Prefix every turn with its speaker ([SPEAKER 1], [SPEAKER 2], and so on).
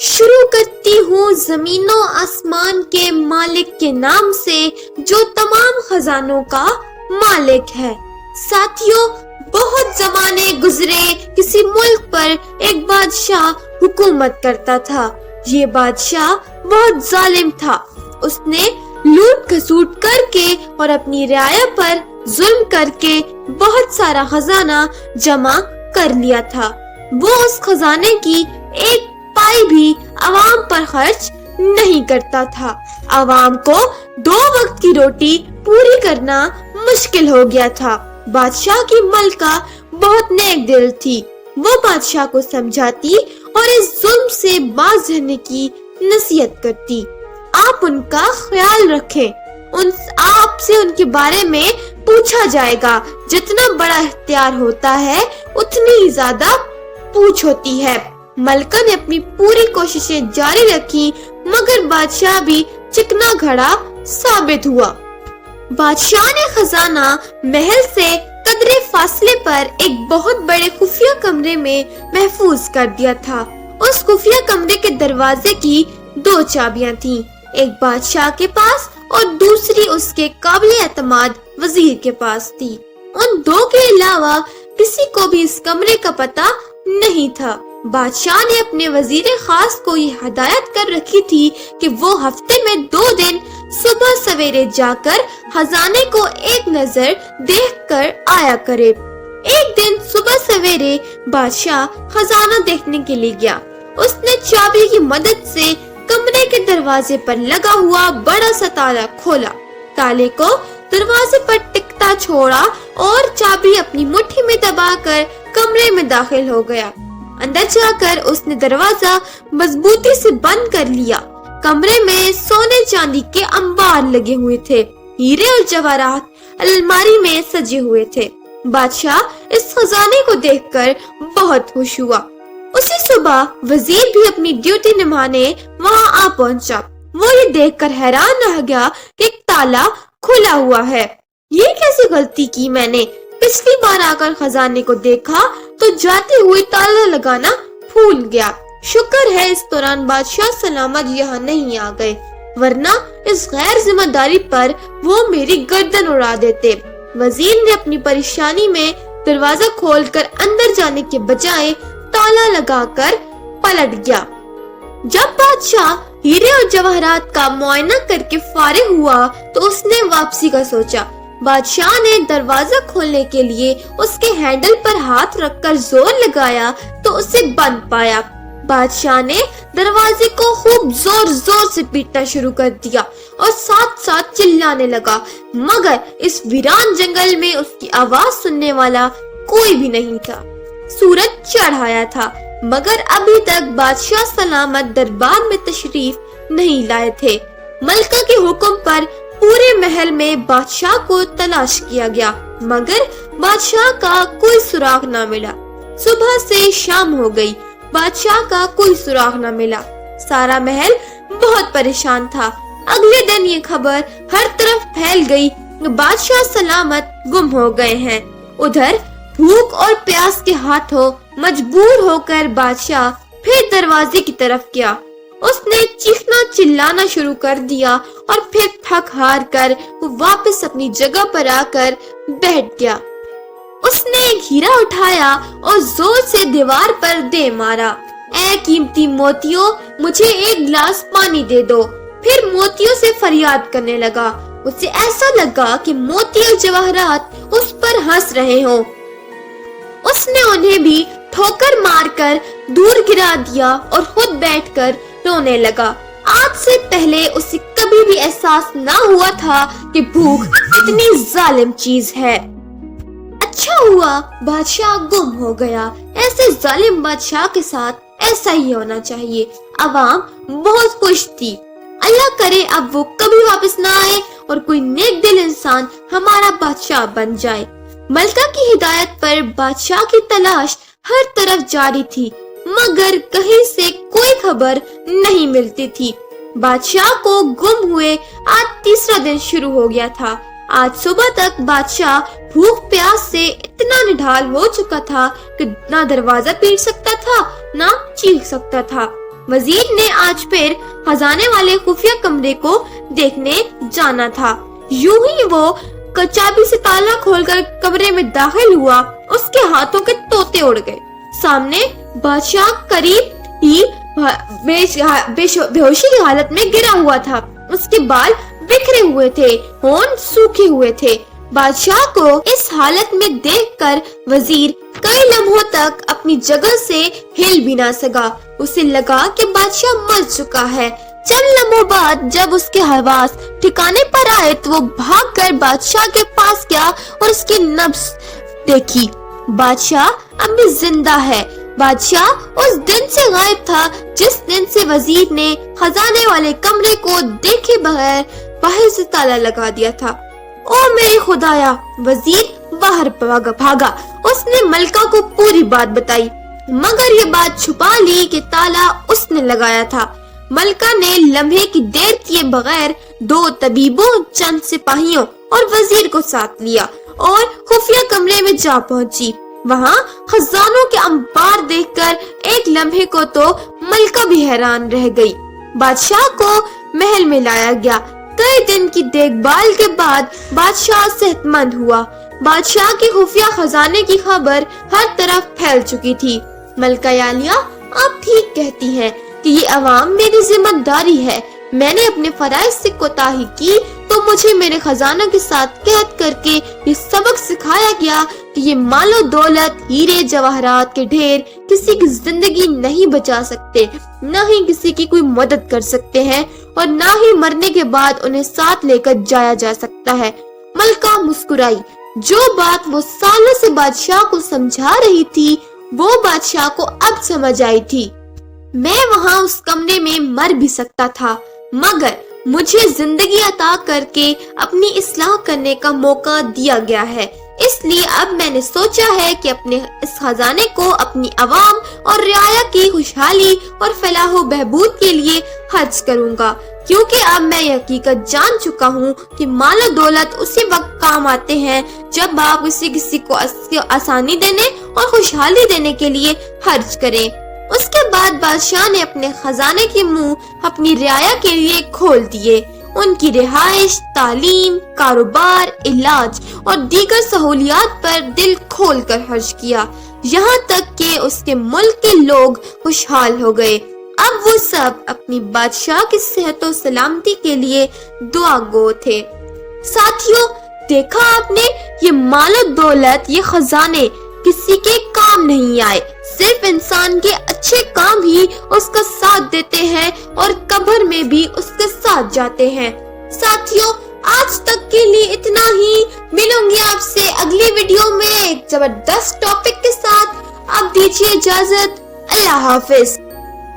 [SPEAKER 1] شروع کرتی ہوں زمین و آسمان کے مالک کے نام سے جو تمام خزانوں کا مالک ہے۔ ساتھیوں، بہت زمانے گزرے کسی ملک پر ایک بادشاہ حکومت کرتا تھا۔ یہ بادشاہ بہت ظالم تھا۔ اس نے لوٹ کھسوٹ کر کے اور اپنی رعایا پر ظلم کر کے بہت سارا خزانہ جمع کر لیا تھا۔ وہ اس خزانے کی ایک پائی بھی عوام پر خرچ نہیں کرتا تھا۔ عوام کو 2 وقت کی روٹی پوری کرنا مشکل ہو گیا تھا۔ بادشاہ کی ملکہ بہت نیک دل تھی۔ وہ بادشاہ کو سمجھاتی اور اس ظلم سے باز رہنے کی نصیحت کرتی۔ آپ ان کا خیال رکھیں، آپ سے ان کے بارے میں پوچھا جائے گا۔ جتنا بڑا اختیار ہوتا ہے اتنی ہی زیادہ پوچھ ہوتی ہے۔ ملکہ نے اپنی پوری کوششیں جاری رکھی مگر بادشاہ بھی چکنا گھڑا ثابت ہوا۔ بادشاہ نے خزانہ محل سے قدرے فاصلے پر ایک بہت بڑے خفیہ کمرے میں محفوظ کر دیا تھا۔ اس خفیہ کمرے کے دروازے کی 2 چابیاں تھیں، ایک بادشاہ کے پاس اور دوسری اس کے قابل اعتماد وزیر کے پاس تھی۔ ان 2 کے علاوہ کسی کو بھی اس کمرے کا پتہ نہیں تھا۔ بادشاہ نے اپنے وزیر خاص کو یہ ہدایت کر رکھی تھی کہ وہ ہفتے میں 2 دن صبح سویرے جا کر خزانے کو ایک نظر دیکھ کر آیا کرے۔ ایک دن صبح سویرے بادشاہ خزانہ دیکھنے کے لیے گیا۔ اس نے چابی کی مدد سے کمرے کے دروازے پر لگا ہوا بڑا سا تالا کھولا، تالے کو دروازے پر ٹکتا چھوڑا اور چابی اپنی مٹھی میں دبا کر کمرے میں داخل ہو گیا۔ اندر جا کر اس نے دروازہ مضبوطی سے بند کر لیا۔ کمرے میں سونے چاندی کے انبار لگے ہوئے تھے، ہیرے اور جواہرات الماری میں سجے ہوئے تھے۔ بادشاہ اس خزانے کو دیکھ کر بہت خوش ہوا۔ اسی صبح وزیر بھی اپنی ڈیوٹی نبھانے وہاں آ پہنچا۔ وہ یہ دیکھ کر حیران رہ گیا کہ ایک تالا کھلا ہوا ہے۔ یہ کیسی غلطی کی میں نے؟ پچھلی بار آ کر خزانے کو دیکھا تو جاتے ہوئے تالا لگانا بھول گیا۔ شکر ہے اس دوران بادشاہ سلامت یہاں نہیں آ گئے، ورنہ اس غیر ذمہ داری پر وہ میری گردن اڑا دیتے۔ وزیر نے اپنی پریشانی میں دروازہ کھول کر اندر جانے کے بجائے تالا لگا کر پلٹ گیا۔ جب بادشاہ ہیرے اور جواہرات کا معائنہ کر کے فارغ ہوا تو اس نے واپسی کا سوچا۔ بادشاہ نے دروازہ کھولنے کے لیے اس کے ہینڈل پر ہاتھ رکھ کر زور لگایا تو اسے بند پایا۔ بادشاہ نے دروازے کو خوب زور زور سے پیٹنا شروع کر دیا اور ساتھ ساتھ چلانے لگا، مگر اس ویران جنگل میں اس کی آواز سننے والا کوئی بھی نہیں تھا۔ سورج چڑھ آیا تھا مگر ابھی تک بادشاہ سلامت دربار میں تشریف نہیں لائے تھے۔ ملکہ کے حکم پر پورے محل میں بادشاہ کو تلاش کیا گیا مگر بادشاہ کا کوئی سراغ نہ ملا۔ صبح سے شام ہو گئی، بادشاہ کا کوئی سراغ نہ ملا۔ سارا محل بہت پریشان تھا۔ اگلے دن یہ خبر ہر طرف پھیل گئی کہ بادشاہ سلامت گم ہو گئے ہیں۔ ادھر بھوک اور پیاس کے ہاتھوں مجبور ہو کر بادشاہ پھر دروازے کی طرف گیا۔ اس نے چیخنا چلانا شروع کر دیا اور پھر تھک ہار کر وہ واپس اپنی جگہ پر آ کر بیٹھ گیا۔ اس نے ایک ہیرا اٹھایا اور زور سے دیوار پر دے مارا۔ اے قیمتی موتیوں، مجھے ایک گلاس پانی دے دو۔ پھر موتیوں سے فریاد کرنے لگا۔ اسے ایسا لگا کہ موتی اور جواہرات اس پر ہنس رہے ہوں۔ اس نے انہیں بھی ٹھوکر مار کر دور گرا دیا اور خود بیٹھ کر رونے لگا۔ آج سے پہلے اسے کبھی بھی احساس نہ ہوا تھا کہ بھوک اتنی ظالم چیز ہے۔ اچھا ہوا بادشاہ گم ہو گیا۔ ایسے ظالم بادشاہ کے ساتھ ایسا ہی ہونا چاہیے۔ عوام بہت خوش تھی۔ اللہ کرے اب وہ کبھی واپس نہ آئے اور کوئی نیک دل انسان ہمارا بادشاہ بن جائے۔ ملکہ کی ہدایت پر بادشاہ کی تلاش ہر طرف جاری تھی مگر کہیں سے کوئی خبر نہیں ملتی تھی۔ بادشاہ کو گم ہوئے آج 3را دن شروع ہو گیا تھا۔ آج صبح تک بادشاہ بھوک پیاس سے اتنا نڈھال ہو چکا تھا کہ نہ دروازہ پیٹ سکتا تھا نہ چیخ سکتا تھا۔ وزیر نے آج پھر خزانے والے خفیہ کمرے کو دیکھنے جانا تھا۔ یوں ہی وہ چابی سے تالا کھول کر کمرے میں داخل ہوا، اس کے ہاتھوں کے طوطے اڑ گئے۔ سامنے بادشاہ قریب ہی بے ہوشی کی حالت میں گرا ہوا تھا، اس کے بال بکھرے ہوئے تھے، ہونٹ سوکھے ہوئے تھے۔ بادشاہ کو اس حالت میں دیکھ کر وزیر کئی لمحوں تک اپنی جگہ سے ہل بھی نہ سکا۔ اسے لگا کہ بادشاہ مر چکا ہے۔ چند لمحوں بعد جب اس کے حواس ٹھکانے پر آئے تو وہ بھاگ کر بادشاہ کے پاس گیا اور اس کی نبض دیکھی۔ بادشاہ اب بھی زندہ ہے۔ بادشاہ اس دن سے غائب تھا جس دن سے وزیر نے خزانے والے کمرے کو دیکھے بغیر باہر سے تالا لگا دیا تھا۔ او میرے خدایا! وزیر باہر بھاگا۔ اس نے ملکہ کو پوری بات بتائی، مگر یہ بات چھپا لی کہ تالا اس نے لگایا تھا۔ ملکہ نے لمحے کی دیر کیے بغیر 2 طبیبوں، چند سپاہیوں اور وزیر کو ساتھ لیا اور خفیہ کمرے میں جا پہنچی۔ وہاں خزانوں کے انبار دیکھ کر ایک لمحے کو تو ملکہ بھی حیران رہ گئی۔ بادشاہ کو محل میں لایا گیا۔ کئی دن کی دیکھ بھال کے بعد بادشاہ صحت مند ہوا۔ بادشاہ کے خفیہ خزانے کی خبر ہر طرف پھیل چکی تھی۔ ملکہ یالیہ، آپ ٹھیک کہتی ہیں کہ یہ عوام میری ذمہ داری ہے۔ میں نے اپنے فرائض سے کوتاہی کی تو مجھے میرے خزانوں کے ساتھ قید کر کے یہ سبق سکھایا گیا کہ یہ مال و دولت، ہیرے جواہرات کے ڈھیر کسی کی زندگی نہیں بچا سکتے، نہ ہی کسی کی کوئی مدد کر سکتے ہیں، اور نہ ہی مرنے کے بعد انہیں ساتھ لے کر جایا جا سکتا ہے۔ ملکہ مسکرائی۔ جو بات وہ سالوں سے بادشاہ کو سمجھا رہی تھی وہ بادشاہ کو اب سمجھ آئی تھی۔ میں وہاں اس کمرے میں مر بھی سکتا تھا، مگر مجھے زندگی عطا کر کے اپنی اصلاح کرنے کا موقع دیا گیا ہے۔ اس لیے اب میں نے سوچا ہے کہ اپنے اس خزانے کو اپنی عوام اور رعایا کی خوشحالی اور فلاح و بہبود کے لیے خرچ کروں گا، کیونکہ اب میں یہ حقیقت جان چکا ہوں کہ مال و دولت اسی وقت کام آتے ہیں جب آپ کسی کو آسانی دینے اور خوشحالی دینے کے لیے خرچ کریں۔ اس کے بعد بادشاہ نے اپنے خزانے کے منہ اپنی رعایا کے لیے کھول دیے۔ ان کی رہائش، تعلیم، کاروبار، علاج اور دیگر سہولیات پر دل کھول کر خرچ کیا، یہاں تک کہ اس کے ملک کے لوگ خوشحال ہو گئے۔ اب وہ سب اپنی بادشاہ کی صحت و سلامتی کے لیے دعا گو تھے۔ ساتھیوں، دیکھا آپ نے، یہ مال و دولت، یہ خزانے کسی کے کام نہیں آئے، صرف انسان کے اچھے کام ہی اس کا ساتھ دیتے ہیں اور قبر میں بھی اس کے ساتھ جاتے ہیں۔ ساتھیوں، آج تک کے لیے اتنا ہی۔ ملوں گی آپ سے اگلی ویڈیو میں ایک زبردست ٹاپک کے ساتھ۔ اب دیجیے اجازت۔ اللہ حافظ۔